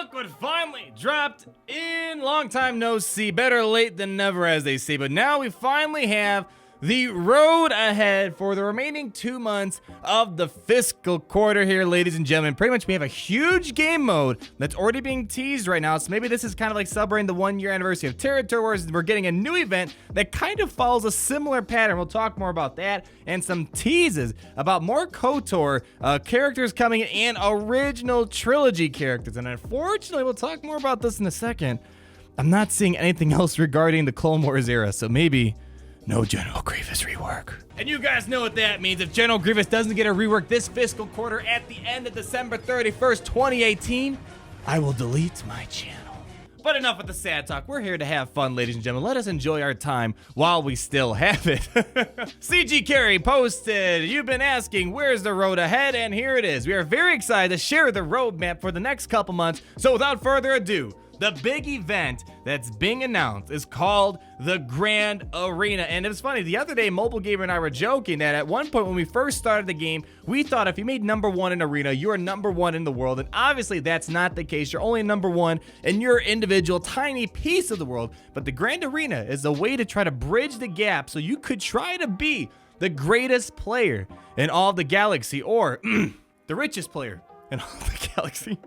Look what finally dropped in. Long time no see. Better late than never, as they say. But now we finally have the road ahead for the remaining 2 months of the fiscal quarter here, ladies and gentlemen. Pretty much we have a huge game mode that's already being teased right now. So maybe this is kind of like celebrating the 1 year anniversary of Territory Wars. We're getting a new event that kind of follows a similar pattern. We'll talk more about that and some teases about more KOTOR characters coming in and original Trilogy characters. And unfortunately, we'll talk more about this in a second. I'm not seeing anything else regarding the Clone Wars era, so maybe no General Grievous rework. And you guys know what that means. If General Grievous doesn't get a rework this fiscal quarter at the end of December 31st, 2018, I will delete my channel. But enough with the sad talk. We're here to have fun, ladies and gentlemen. Let us enjoy our time while we still have it. CG Carey posted, you've been asking, where's the road ahead? And here it is. We are very excited to share the roadmap for the next couple months. So without further ado, the big event that's being announced is called the Grand Arena. And it was funny, the other day, Mobile Gamer and I were joking that at one point when we first started the game, we thought if you made #1 in Arena, you're #1 in the world. And obviously that's not the case. You're only #1 in your individual tiny piece of the world. But the Grand Arena is a way to try to bridge the gap so you could try to be the greatest player in all of the galaxy, or the richest player in all of the galaxy.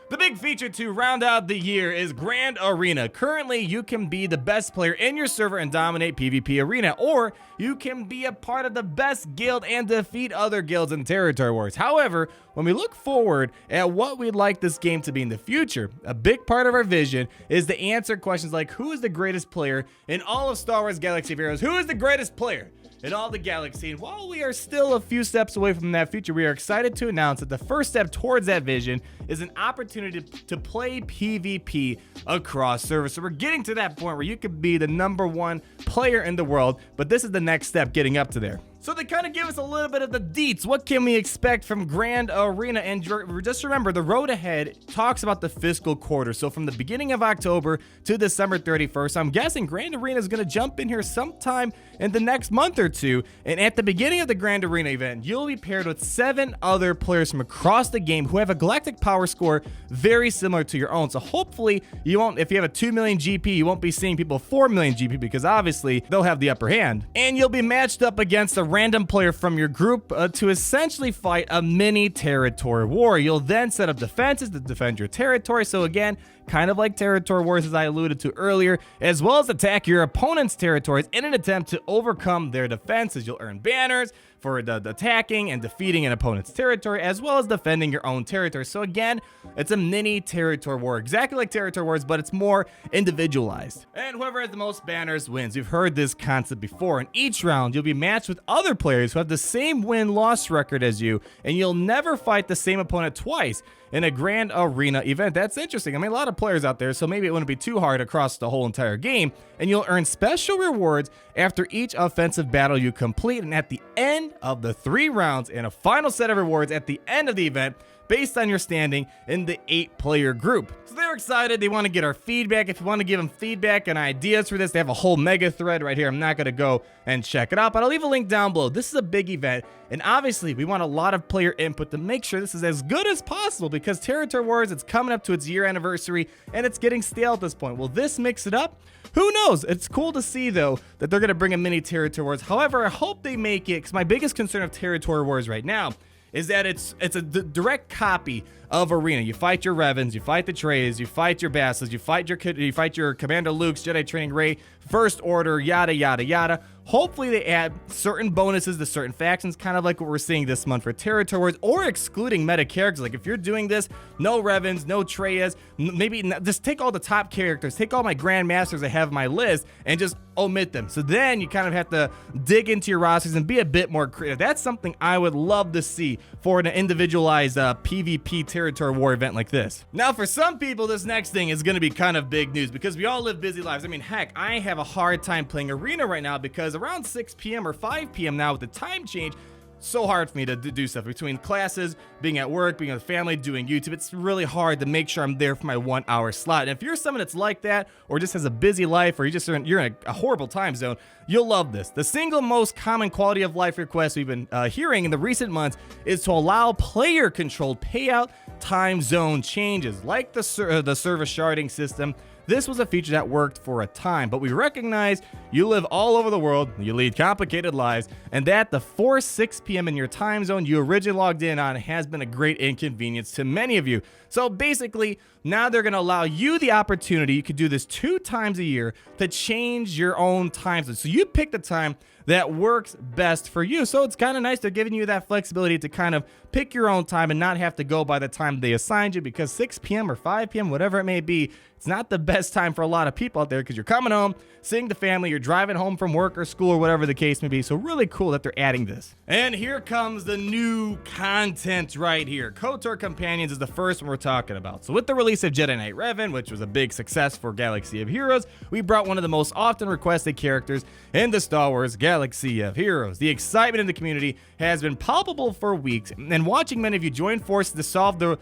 The big feature to round out the year is Grand Arena. Currently, you can be the best player in your server and dominate PvP Arena, or you can be a part of the best guild and defeat other guilds in Territory Wars. However, when we look forward at what we'd like this game to be in the future, a big part of our vision is to answer questions like, who is the greatest player in all of Star Wars Galaxy of Heroes? Who is the greatest player in all the galaxy? And while we are still a few steps away from that future, we are excited to announce that the first step towards that vision is an opportunity to play PvP across servers. So we're getting to that point where you could be the #1 player in the world, but this is the next step getting up to there. So they kind of give us a little bit of the deets. What can we expect from Grand Arena? And just remember, the road ahead talks about the fiscal quarter. So from the beginning of October to December 31st, I'm guessing Grand Arena is going to jump in here sometime in the next month or two. And at the beginning of the Grand Arena event, you'll be paired with 7 other players from across the game who have a galactic power score very similar to your own. So hopefully you won't, if you have a 2 million GP, you won't be seeing people 4 million GP, because obviously they'll have the upper hand. And you'll be matched up against a random player from your group to essentially fight a mini territory war. You'll then set up defenses to defend your territory. So again, kind of like Territory Wars, as I alluded to earlier, as well as attack your opponent's territories in an attempt to overcome their defenses. You'll earn banners for the attacking and defeating an opponent's territory, as well as defending your own territory. So again, it's a mini territory war, exactly like Territory Wars, but it's more individualized. And whoever has the most banners wins. You've heard this concept before. In each round, you'll be matched with other players who have the same win-loss record as you, and you'll never fight the same opponent twice in a Grand Arena event. That's interesting. I mean, a lot of players out there, so maybe it wouldn't be too hard across the whole entire game. And you'll earn special rewards after each offensive battle you complete, and at the end of the 3 rounds, and a final set of rewards at the end of the event based on your standing in the 8-player group. So they're excited. They want to get our feedback. If you want to give them feedback and ideas for this, they have a whole mega thread right here. I'm not going to go and check it out, but I'll leave a link down below. This is a big event, and obviously we want a lot of player input to make sure this is as good as possible, because Territory Wars, it's coming up to its year anniversary and it's getting stale at this point. Will this mix it up? Who knows? It's cool to see, though, that they're going to bring a mini Territory Wars. However, I hope they make it, because my biggest concern of Territory Wars right now is that it's a direct copy of Arena. You fight your Revens, you fight the Treys, you fight your Basses, you fight your Commander Luke's, Jedi Training Rey, First Order, yada, yada, yada. Hopefully they add certain bonuses to certain factions, kind of like what we're seeing this month for Territory Wars, or excluding meta characters. Like if you're doing this, no Revens, no Treyas, maybe just take all the top characters, take all my Grandmasters I have on my list, and just omit them. So then you kind of have to dig into your rosters and be a bit more creative. That's something I would love to see for an individualized PvP Territory War event like this. Now, for some people, this next thing is going to be kind of big news, because we all live busy lives. I mean, heck, I have a hard time playing Arena right now, because around 6 p.m. or 5 p.m. now with the time change, so hard for me to do stuff between classes, being at work, being with family, doing YouTube. It's really hard to make sure I'm there for my 1 hour slot. And if you're someone that's like that, or just has a busy life, or you're in a horrible time zone, you'll love this. The single most common quality of life request we've been hearing in the recent months is to allow player-controlled payout time zone changes, like the service sharding system. This was a feature that worked for a time, but we recognize you live all over the world, you lead complicated lives, and that the 6 p.m. in your time zone you originally logged in on has been a great inconvenience to many of you. So basically, now they're going to allow you the opportunity, you could do this 2 times a year, to change your own time zone. So you pick the time that works best for you. So it's kind of nice. They're giving you that flexibility to kind of pick your own time and not have to go by the time they assigned you, because 6 p.m. or 5 p.m., whatever it may be, it's not the best time for a lot of people out there because you're coming home, seeing the family, you're driving home from work or school or whatever the case may be. So really cool that they're adding this. And here comes the new content right here. KOTOR Companions is the first one we're talking about. So with the release of Jedi Knight Revan, which was a big success for Galaxy of Heroes, we brought one of the most often requested characters in the Star Wars Galaxy of Heroes. The excitement in the community has been palpable for weeks, and watching many of you join forces to solve to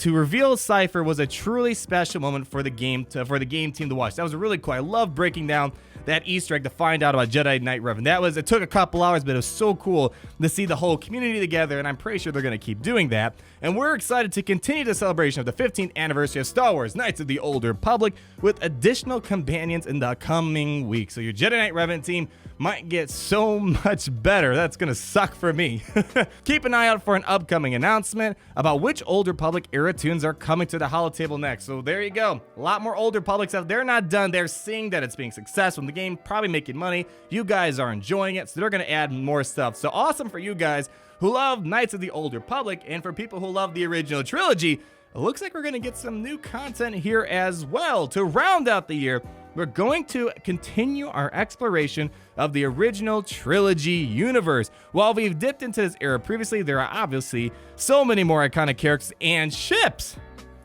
reveal Cypher was a truly special moment for the game team to watch. That was really cool. I love breaking down that Easter egg to find out about Jedi Knight Revan. It took a couple hours, but it was so cool to see the whole community together, and I'm pretty sure they're going to keep doing that. And we're excited to continue the celebration of the 15th anniversary of Star Wars Knights of the Old Republic with additional companions in the coming weeks. So your Jedi Knight Revan team might get so much better. That's gonna suck for me. Keep an eye out for an upcoming announcement about which Old Republic era tunes are coming to the holotable next. So there you go. A lot more Old Republic stuff. They're not done. They're seeing that it's being successful in the game, probably making money. You guys are enjoying it, so they're gonna add more stuff. So awesome for you guys who love Knights of the Old Republic, and for people who love the original trilogy, it looks like we're gonna get some new content here as well. To round out the year, we're going to continue our exploration of the original trilogy universe. While we've dipped into this era previously, there are obviously so many more iconic characters and ships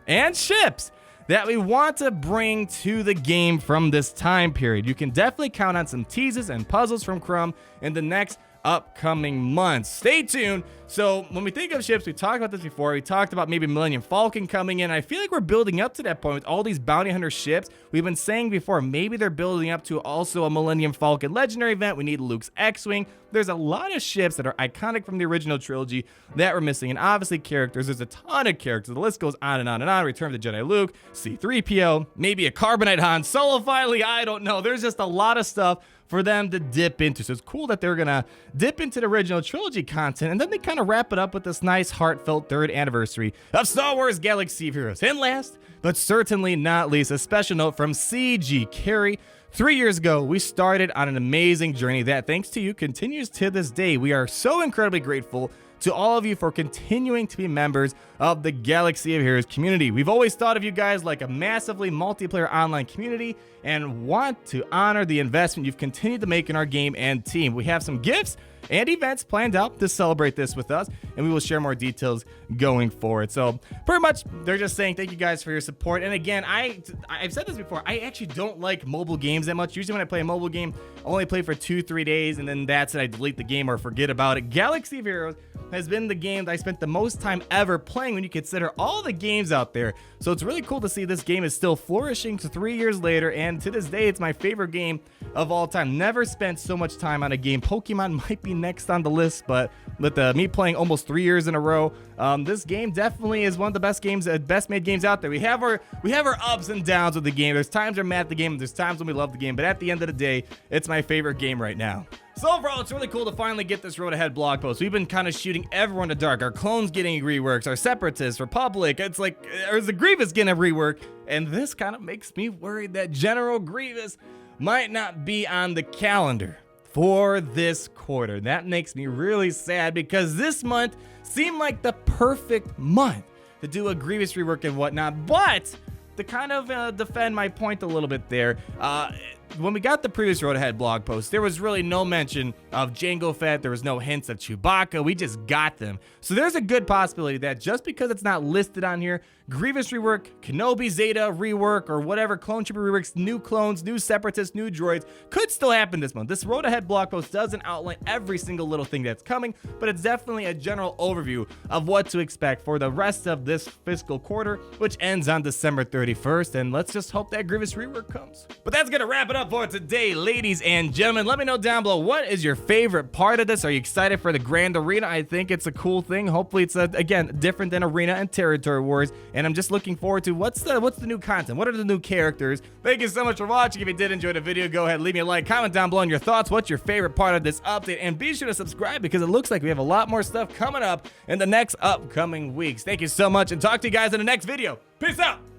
that we want to bring to the game from this time period. You can definitely count on some teases and puzzles from Crumb in the next upcoming months. Stay tuned. So when we think of ships, we talked about this before. We talked about maybe Millennium Falcon coming in. I feel like we're building up to that point with all these bounty hunter ships. We've been saying before, maybe they're building up to also a Millennium Falcon legendary event. We need Luke's X-Wing. There's a lot of ships that are iconic from the original trilogy that we're missing. And obviously characters, there's a ton of characters. The list goes on and on and on. Return of the Jedi Luke, C-3PO, maybe a Carbonite Han Solo finally. I don't know. There's just a lot of stuff for them to dip into. So it's cool that they're gonna dip into the original trilogy content, and then they kind of wrap it up with this nice heartfelt 3rd anniversary of Star Wars Galaxy of Heroes. And last, but certainly not least, a special note from CG Carey. 3 years ago, we started on an amazing journey that, thanks to you, continues to this day. We are so incredibly grateful to all of you for continuing to be members of the Galaxy of Heroes community. We've always thought of you guys like a massively multiplayer online community and want to honor the investment you've continued to make in our game and team. We have some gifts and events planned out to celebrate this with us, and we will share more details going forward. So pretty much they're just saying thank you guys for your support. And again, I've said this before, I actually don't like mobile games that much. Usually when I play a mobile game, I only play for 2-3 days, and then that's it. I delete the game or forget about it. Galaxy of Heroes has been the game that I spent the most time ever playing when you consider all the games out there. So it's really cool to see this game is still flourishing 3 years later, and to this day, it's my favorite game of all time. Never spent so much time on a game. Pokemon might be next on the list, but with me playing almost 3 years in a row, this game definitely is one of the best games, best made games out there. We have our ups and downs with the game. There's times we're mad at the game, there's times when we love the game, but at the end of the day, it's my favorite game right now. So overall, it's really cool to finally get this Road Ahead blog post. We've been kind of shooting everyone in the dark. Our clones getting reworks, our Separatists, Republic. It's like, or is the Grievous getting a rework? And this kind of makes me worried that General Grievous might not be on the calendar for this quarter. That makes me really sad because this month seemed like the perfect month to do a Grievous rework and whatnot. But to kind of defend my point a little bit there, when we got the previous Road Ahead blog post, there was really no mention of Jango Fett. There was no hints of Chewbacca. We just got them. So there's a good possibility that just because it's not listed on here, Grievous rework, Kenobi Zeta rework, or whatever clone trooper reworks, new clones, new separatists, new droids, could still happen this month. This Road Ahead blog post doesn't outline every single little thing that's coming, but it's definitely a general overview of what to expect for the rest of this fiscal quarter, which ends on December 31st. And let's just hope that Grievous rework comes. But that's gonna wrap it up up for today, ladies and gentlemen. Let me know down below, what is your favorite part of this? Are you excited for the Grand Arena? I think it's a cool thing. Hopefully it's, again, different than Arena and Territory Wars. And I'm just looking forward to what's the new content? What are the new characters? Thank you so much for watching. If you did enjoy the video, go ahead, leave me a like, comment down below on your thoughts. What's your favorite part of this update? And be sure to subscribe because it looks like we have a lot more stuff coming up in the next upcoming weeks. Thank you so much and talk to you guys in the next video. Peace out.